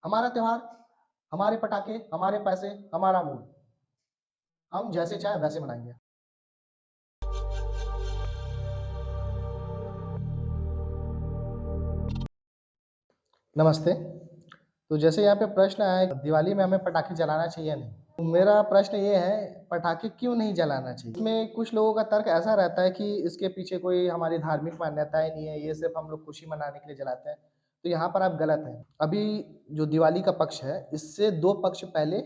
हमारा त्योहार, हमारे पटाखे, हमारे पैसे, हमारा मूड। हम जैसे चाहे वैसे मनाएँगे। नमस्ते। तो जैसे यहाँ पे प्रश्न आया है, दिवाली में हमें पटाखे जलाना चाहिए या नहीं? तो मेरा प्रश्न ये है, पटाखे क्यों नहीं जलाना चाहिए? इसमें कुछ लोगों का तर्क ऐसा रहता है कि इसके पीछे कोई हमारी धार्मिक मान्यताएँ नहीं है, ये सिर्फ़ हम लोग खुशी मनाने के लिए जलाते हैं। तो यहाँ पर आप गलत हैं। अभी जो दिवाली का पक्ष है, इससे 2 पक्ष पहले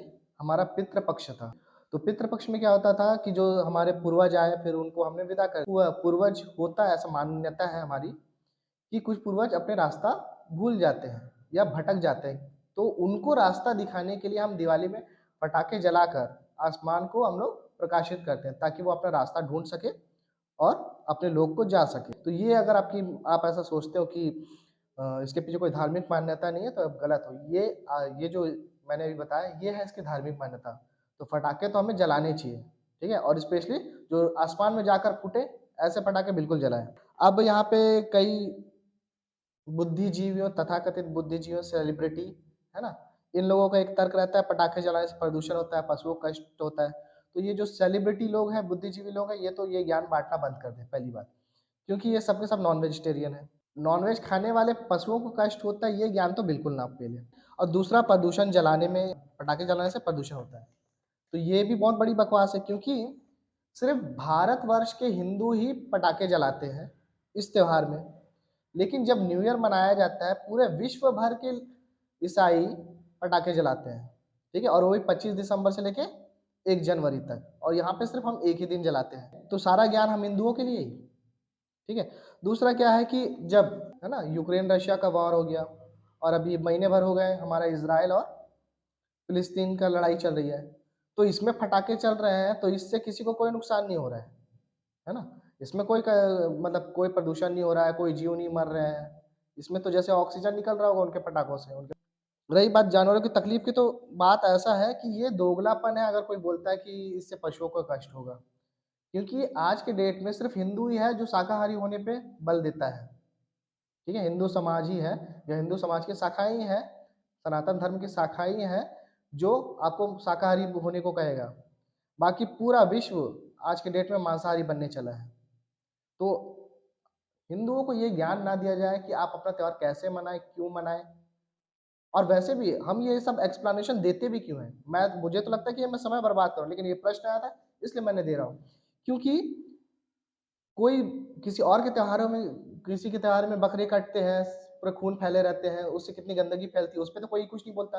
हमारा पितृ पक्ष था। तो पितृ पक्ष में क्या होता था कि जो हमारे पूर्वज आए, फिर उनको हमने विदा कर पूर्वज होता है, ऐसा मान्यता है हमारी कि कुछ पूर्वज अपने रास्ता भूल जाते हैं या भटक जाते हैं। तो उनको रास्ता दिखाने के लिए हम दिवाली में पटाखे जलाकर आसमान को हम लोग प्रकाशित करते हैं ताकि वो अपना रास्ता ढूँढ सके और अपने लोक को जा सके। तो ये अगर आप ऐसा सोचते हो कि इसके पीछे कोई धार्मिक मान्यता नहीं है तो आप गलत हो। ये जो मैंने अभी बताया ये है इसकी धार्मिक मान्यता। तो पटाखे तो हमें जलाने चाहिए, ठीक है? और स्पेशली जो आसमान में जाकर फूटे ऐसे पटाखे बिल्कुल जलाएँ। अब यहाँ पे कई बुद्धिजीवियों तथाकथित बुद्धिजीवियों सेलिब्रिटी, है ना? इन लोगों का एक तर्क रहता है पटाखे जलाने से प्रदूषण होता है, पशुओं को कष्ट होता है। तो ये जो सेलिब्रिटी लोग हैं, बुद्धिजीवी लोग हैं, ये ज्ञान बाँटना बंद कर दें पहली बात। क्योंकि ये सब के सब नॉन वेजिटेरियन हैं। नॉन-वेज खाने वाले पशुओं को कष्ट होता है, ये ज्ञान तो बिल्कुल ना फैले। और दूसरा प्रदूषण जलाने में पटाखे जलाने से प्रदूषण होता है। तो ये भी बहुत बड़ी बकवास है क्योंकि सिर्फ़ भारतवर्ष के हिंदू ही पटाखे जलाते हैं इस त्योहार में। लेकिन जब न्यू ईयर मनाया जाता है, पूरे विश्व भर के ईसाई पटाखे जलाते हैं, ठीक है? और वो भी 25 दिसंबर से लेके 1 जनवरी तक और यहाँ पे सिर्फ़ हम एक ही दिन जलाते हैं। तो सारा ज्ञान हम हिंदुओं के लिए ही, ठीक है? दूसरा क्या है कि जब है ना यूक्रेन-रशिया का वॉर हो गया और अभी महीने भर हो गए हमारा इज़राइल और फ़िलिस्तीन का लड़ाई चल रही है। तो इसमें पटाखे चल रहे हैं, तो इससे किसी को कोई नुकसान नहीं हो रहा है ना? इसमें कोई क मतलब कोई प्रदूषण नहीं हो रहा है, कोई जीव नहीं मर रहे हैं। इसमें तो जैसे ऑक्सीजन निकल रहा होगा उनके पटाखों से उनके रही बात जानवरों की तकलीफ की तो बात ऐसा है कि ये दोगलापन है अगर कोई बोलता है कि इससे पशुओं को कष्ट होगा। क्योंकि आज के डेट में सिर्फ़ हिंदू ही है जो शाकाहारी होने पे बल देता है। ठीक है? हिंदू समाज ही है या हिंदू समाज की शाखाएँ ही हैं, सनातन धर्म की शाखाएँ ही हैं, जो आपको शाकाहारी होने को कहेगा। बाकी पूरा विश्व आज के डेट में मांसाहारी बनने चला है। तो हिंदुओं को ये ज्ञान ना दिया जाए कि आप अपना त्योहार कैसे मनाएँ, क्यों मनाएँ और वैसे भी हम ये सब एक्सप्लेनेशन देते भी क्यों हैं? मुझे तो लगता है कि ये मैं समय बर्बाद कर रहा हूँ, लेकिन ये प्रश्न आया था इसलिए मैंने दे रहा हूँ। क्योंकि कोई किसी और के त्योहारों में किसी के त्योहार में बकरे काटते हैं, पूरा खून फैले रहते हैं, उससे कितनी गंदगी फैलती है, उसपे तो कोई कुछ नहीं बोलता,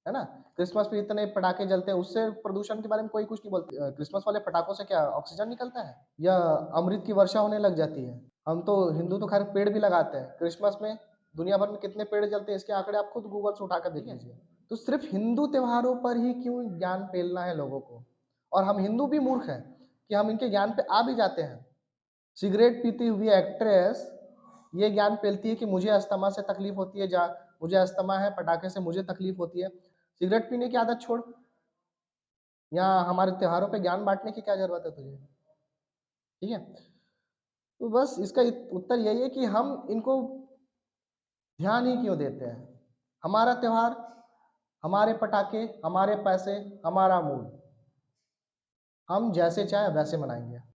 है ना? क्रिसमस पे इतने पटाखे जलते हैं, उससे प्रदूषण के बारे में कोई कुछ नहीं बोलता। क्रिसमस वाले पटाखों से क्या ऑक्सीजन निकलता है? या अमृत की वर्षा होने लग जाती है? हम तो हिंदू तो खैर पेड़ भी लगाते हैं। क्रिसमस में दुनिया भर में कितने पेड़ जलते हैं, इसके आंकड़े आप खुद गूगल से उठाकर देख लीजिए। तो सिर्फ़ हिंदू त्योहारों पर ही क्यों ज्ञान फैलना है लोगों को? और हम हिंदू भी मूर्ख हैं कि हम इनके ज्ञान पे आ भी जाते हैं। सिगरेट पीती हुई एक्ट्रेस ये ज्ञान फैलती है कि मुझे अस्थमा से तकलीफ होती है मुझे अस्थमा है पटाखे से मुझे तकलीफ होती है। सिगरेट पीने की आदत छोड़, यहाँ हमारे त्योहारों पे ज्ञान बाँटने की क्या ज़रूरत है तुझे? ठीक है? तो बस इसका उत्तर यही है कि हम इनको ध्यान ही क्यों देते हैं? हमारा त्योहार, हमारे पटाखे, हमारे पैसे, हमारा मूड। हम जैसे चाहे वैसे मनाएँगे।